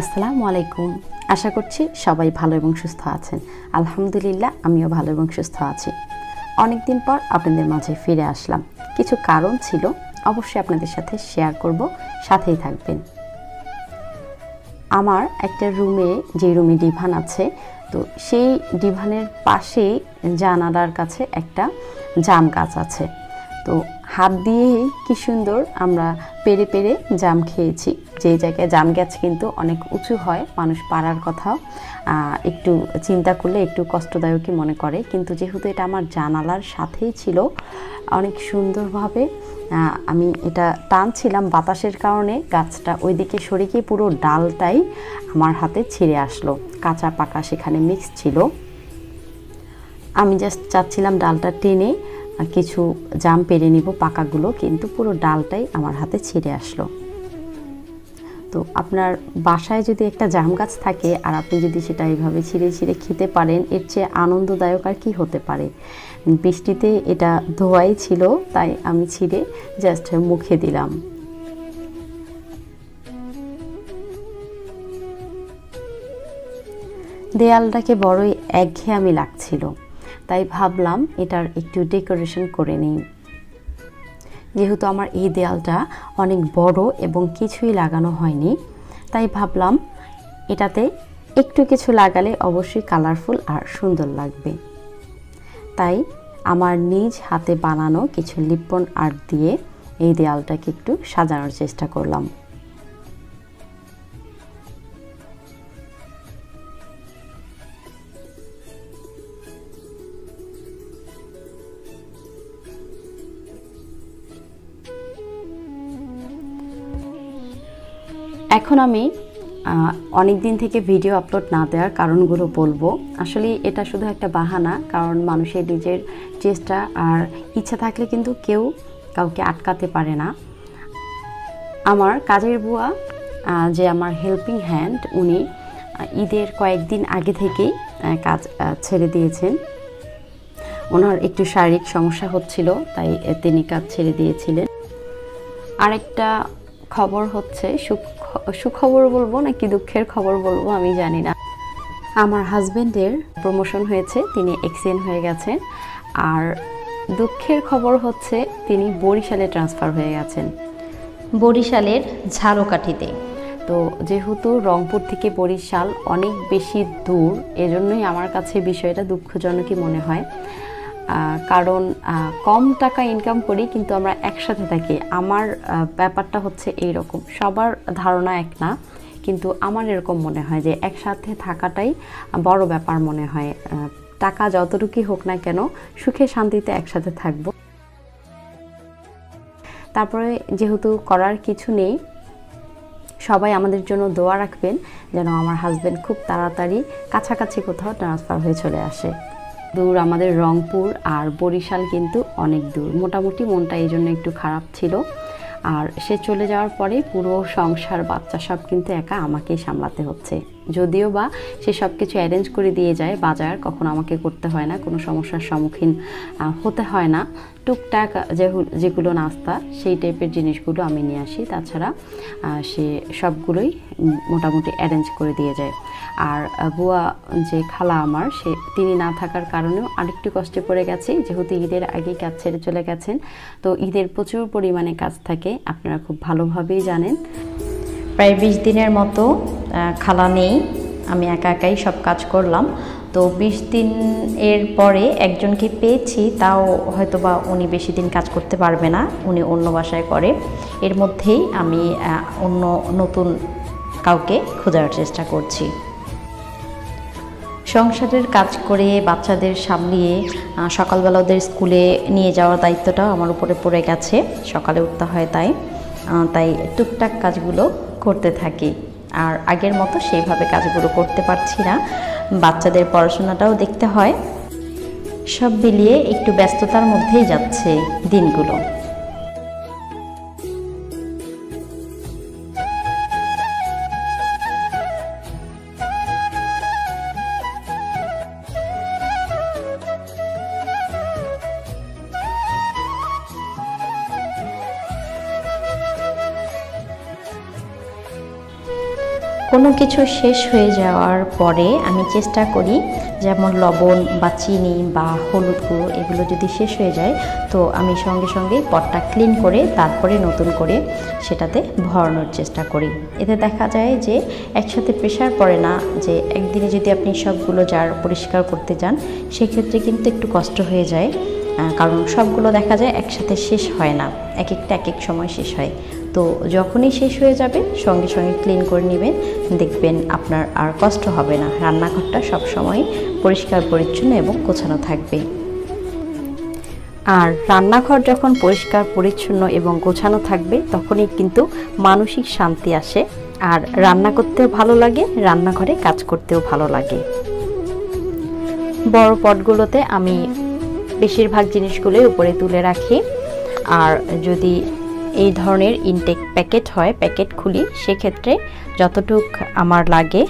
আসসালামু আলাইকুম। আশা করছি সবাই ভালো এবং সুস্থ আছেন। আলহামদুলিল্লাহ আমিও ভালো এবং সুস্থ আছি। অনেক দিন পর আপনাদের মাঝে ফিরে আসলাম। কিছু কারণ ছিল, অবশ্যই আপনাদের সাথে শেয়ার করব, সাথেই থাকবেন। আমার একটা রুমে, যে রুমে ডিভান আছে, তো সেই ডিভানের পাশেই জানালার কাছে একটা জাম গাছ আছে। তো হাত দিয়েই কি সুন্দর আমরা পেরে পেরে জাম খেয়েছি। যেই জায়গায় জাম গাছ কিন্তু অনেক উঁচু হয়, মানুষ পাড়ার কথাও একটু চিন্তা করলে একটু কষ্টদায়কই মনে করে, কিন্তু যেহেতু এটা আমার জানালার সাথেই ছিল, অনেক সুন্দরভাবে আমি এটা টানছিলাম, বাতাসের কারণে গাছটা ওইদিকে সরে গিয়ে পুরো ডালটাই আমার হাতে ছিঁড়ে আসলো। কাঁচা পাকা সেখানে মিক্স ছিল। আমি জাস্ট চাচ্ছিলাম ডালটা টেনে কিছু জাম পেরে নিব পাকাগুলো, কিন্তু পুরো ডালটাই আমার হাতে ছিঁড়ে আসলো। তো আপনার বাসায় যদি একটা জাম গাছ থাকে আর আপনি যদি সেটা এইভাবে ছিঁড়ে ছিঁড়ে খেতে পারেন, এর চেয়ে আনন্দদায়ক আর কি হতে পারে। বৃষ্টিতে এটা ধোয়াই ছিল, তাই আমি ছিঁড়ে জাস্ট মুখে দিলাম। দেয়ালটাকে বড়ই একঘেয়েমি লাগছিল, তাই ভাবলাম এটার একটু ডেকোরেশন করে নিই। যেহেতু আমার এই দেয়ালটা অনেক বড় এবং কিছুই লাগানো হয়নি, তাই ভাবলাম এটাতে একটু কিছু লাগালে অবশ্যই কালারফুল আর সুন্দর লাগবে। তাই আমার নিজ হাতে বানানো কিছু লিপন আর্ট দিয়ে এই দেয়ালটাকে একটু সাজানোর চেষ্টা করলাম। এখন আমি অনেক দিন থেকে ভিডিও আপলোড না দেওয়ার কারণগুলো বলবো। আসলে এটা শুধু একটা বাহানা, কারণ মানুষের নিজের চেষ্টা আর ইচ্ছা থাকলে কিন্তু কেউ কাউকে আটকাতে পারে না। আমার কাজের বুয়া, যে আমার হেল্পিং হ্যান্ড, উনি ঈদের কয়েকদিন আগে থেকেই কাজ ছেড়ে দিয়েছেন। ওনার একটু শারীরিক সমস্যা হচ্ছিল, তাই তিনি কাজ ছেড়ে দিয়েছিলেন। আরেকটা খবর হচ্ছে, সুখবর বলবো নাকি দুঃখের খবর বলবো আমি জানি না, আমার হাজবেন্ডের প্রমোশন হয়েছে, তিনি এক্সিডেন্ট হয়ে গেছেন। আর দুঃখের খবর হচ্ছে তিনি বরিশালে ট্রান্সফার হয়ে গেছেন, বরিশালের ঝালকাঠিতে। তো যেহেতু রংপুর থেকে বরিশাল অনেক বেশি দূর, এজন্যই আমার কাছে বিষয়টা দুঃখজনকই মনে হয়। কারণ কম টাকা ইনকাম করি কিন্তু আমরা একসাথে থাকি। আমার ব্যাপারটা হচ্ছে এইরকম, সবার ধারণা এক না, কিন্তু আমার এরকম মনে হয় যে একসাথে থাকাটাই বড় ব্যাপার মনে হয়। টাকা যতটুকুই হোক না কেন, সুখে শান্তিতে একসাথে থাকবো। তারপরে যেহেতু করার কিছু নেই, সবাই আমাদের জন্য দোয়া রাখবেন যেন আমার হাজবেন্ড খুব তাড়াতাড়ি কাছাকাছি কোথাও ট্রান্সফার হয়ে চলে আসে। দূর আমাদের রংপুর আর বরিশাল কিন্তু অনেক দূর। মোটামুটি মনটা এই জন্য একটু খারাপ ছিল। আর সে চলে যাওয়ার পরে পুরো সংসার, বাচ্চা সব কিন্তু একা আমাকেই সামলাতে হচ্ছে। যদিও বা সে সব কিছু অ্যারেঞ্জ করে দিয়ে যায়, বাজার কখনো আমাকে করতে হয় না, কোনো সমস্যার সম্মুখীন হতে হয় না। টুকটাক যেগুলো নাস্তা সেই টাইপের জিনিসগুলো আমি নিয়ে আসি, তাছাড়া সে সবগুলোই মোটামুটি অ্যারেঞ্জ করে দিয়ে যায়। আর বুয়া যে খালা আমার, তিনি না থাকার কারণেও আরেকটু কষ্টে পড়ে গেছি, যেহেতু ঈদের আগেই কাজ ছেড়ে চলে গেছেন। তো ঈদের প্রচুর পরিমাণে কাজ থাকে, আপনারা খুব ভালোভাবেই জানেন। প্রায় 20 দিনের মতো খালা নেই, আমি একা একাই সব কাজ করলাম। তো 20 দিন এর পরে একজনকে পেয়েছি, তাও হয়তো বা উনি বেশি দিন কাজ করতে পারবে না, উনি অন্য বাসায় করে। এর মধ্যেই আমি অন্য নতুন কাউকে খোঁজার চেষ্টা করছি। সংসারের কাজ করে বাচ্চাদের সামলিয়ে সকালবেলা ওদের স্কুলে নিয়ে যাওয়ার দায়িত্বটাও আমার উপরে পড়ে গেছে। সকালে উঠতে হয়, তাই টুকটাক কাজগুলো করতে থাকি। আর আগের মতো সেইভাবে কাজগুলো করতে পারছি না, বাচ্চাদের পড়াশোনাটাও দেখতে হয়। সব মিলিয়ে একটু ব্যস্ততার মধ্যেই যাচ্ছে দিনগুলো। কোনো কিছু শেষ হয়ে যাওয়ার পরে আমি চেষ্টা করি, যেমন লবণ বা চিনি বা হলুদ গুঁড়ো এগুলো যদি শেষ হয়ে যায় তো আমি সঙ্গে সঙ্গেই পটটা ক্লিন করে তারপরে নতুন করে সেটাতে ভরানোর চেষ্টা করি। এতে দেখা যায় যে একসাথে প্রেশার পড়ে না, যে একদিনে যদি আপনি সবগুলো জার পরিষ্কার করতে যান সেক্ষেত্রে কিন্তু একটু কষ্ট হয়ে যায়, কারণ সবগুলো দেখা যায় একসাথে শেষ হয় না, এক একটা এক এক সময় শেষ হয়। তো যখনই শেষ হয়ে যাবে সঙ্গে সঙ্গে ক্লিন করে নেবেন, দেখবেন আপনার আর কষ্ট হবে না, রান্নাঘরটা সবসময় পরিষ্কার পরিচ্ছন্ন এবং গোছানো থাকবে। আর রান্নাঘর যখন পরিষ্কার পরিচ্ছন্ন এবং গোছানো থাকবে তখনই কিন্তু মানসিক শান্তি আসে, আর রান্না করতেও ভালো লাগে, রান্নাঘরে কাজ করতেও ভালো লাগে। বড় পটগুলোতে আমি বেশিরভাগ জিনিসগুলোই উপরে তুলে রাখি, আর যদি এই ধরনের ইনটেক প্যাকেট হয়, প্যাকেট খুলি, সেক্ষেত্রে যতটুক আমার লাগে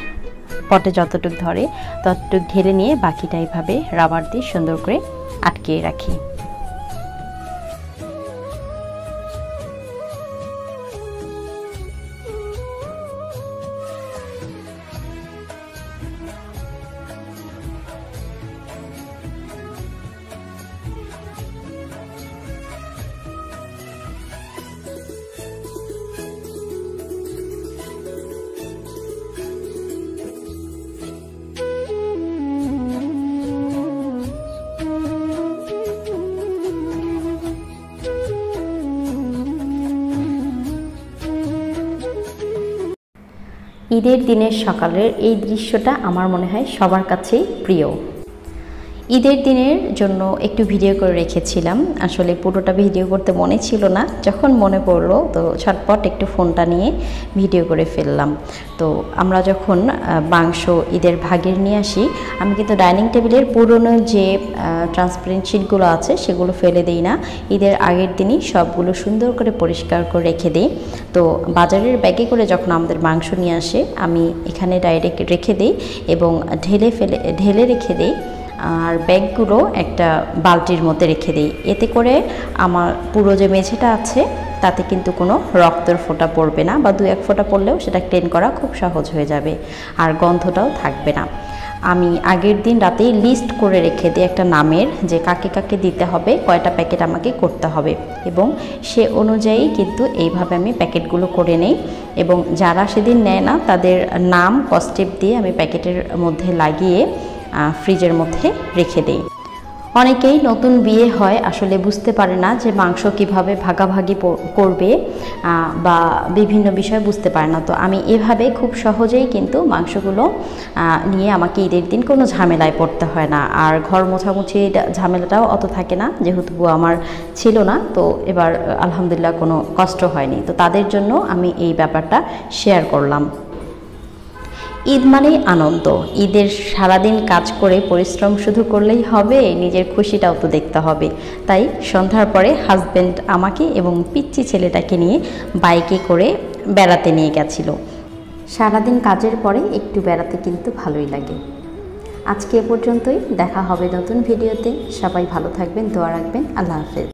পটে যতটুক ধরে ততটুক ঢেলে নিয়ে বাকিটা এইভাবে রাবার দিয়ে সুন্দর করে আটকিয়ে রাখি। ঈদের দিনের সকালের এই দৃশ্যটা আমার মনে হয় সবার কাছেই প্রিয়। ঈদের দিনের জন্য একটু ভিডিও করে রেখেছিলাম, আসলে পুরোটা ভিডিও করতে মনে ছিল না, যখন মনে পড়লো তো ছটপট একটু ফোনটা নিয়ে ভিডিও করে ফেললাম। তো আমরা যখন মাংস ঈদের ভাগের নিয়ে আসি, আমি কিন্তু ডাইনিং টেবিলের পুরনো যে ট্রান্সপারেন্ট শিটগুলো আছে সেগুলো ফেলে দিই না, ঈদের আগের দিনই সবগুলো সুন্দর করে পরিষ্কার করে রেখে দিই। তো বাজারের ব্যাগে করে যখন আমাদের মাংস নিয়ে আসে আমি এখানে ডাইরেক্ট রেখে দিই এবং ঢেলে রেখে দিই, আর ব্যাগগুলো একটা বালতির মধ্যে রেখে দিই। এতে করে আমার পুরো যে মেঝেটা আছে তাতে কিন্তু কোনো রক্তের ফোঁটা পড়বে না, বা 2-1 ফোঁটা পড়লেও সেটা ক্লিন করা খুব সহজ হয়ে যাবে, আর গন্ধটাও থাকবে না। আমি আগের দিন রাতেই লিস্ট করে রেখে দিই একটা নামের, যে কাকে কাকে দিতে হবে, কয়টা প্যাকেট আমাকে করতে হবে, এবং সে অনুযায়ী কিন্তু এইভাবে আমি প্যাকেটগুলো করে নেই, এবং যারা সেদিন নেয় না তাদের নাম কস্টেপ দিয়ে আমি প্যাকেটের মধ্যে লাগিয়ে ফ্রিজের মধ্যে রেখে দেই। অনেকেই নতুন বিয়ে হয় আসলে বুঝতে পারে না যে মাংস কিভাবে ভাগাভাগি করবে, বা বিভিন্ন বিষয় বুঝতে পারে না। তো আমি এভাবে খুব সহজেই কিন্তু মাংসগুলো নিয়ে আমাকে ঈদের দিন কোনো ঝামেলায় পড়তে হয় না, আর ঘর মোছামুছি ঝামেলাটাও অত থাকে না, যেহেতু আমার ছিল না। তো এবার আলহামদুলিল্লাহ কোনো কষ্ট হয়নি। তো তাদের জন্য আমি এই ব্যাপারটা শেয়ার করলাম। ঈদ মানেই আনন্দ। ঈদের সারাদিন কাজ করে পরিশ্রম শুধু করলেই হবে, নিজের খুশিটাও তো দেখতে হবে। তাই সন্ধ্যার পরে হাজব্যান্ড আমাকে এবং পিচ্চি ছেলেটাকে নিয়ে বাইকে করে বেড়াতে নিয়ে গেছিল। সারাদিন কাজের পরে একটু বেড়াতে কিন্তু ভালোই লাগে। আজকে এ পর্যন্তই, দেখা হবে নতুন ভিডিওতে। সবাই ভালো থাকবেন, দোয়া রাখবেন। আল্লাহ হাফেজ।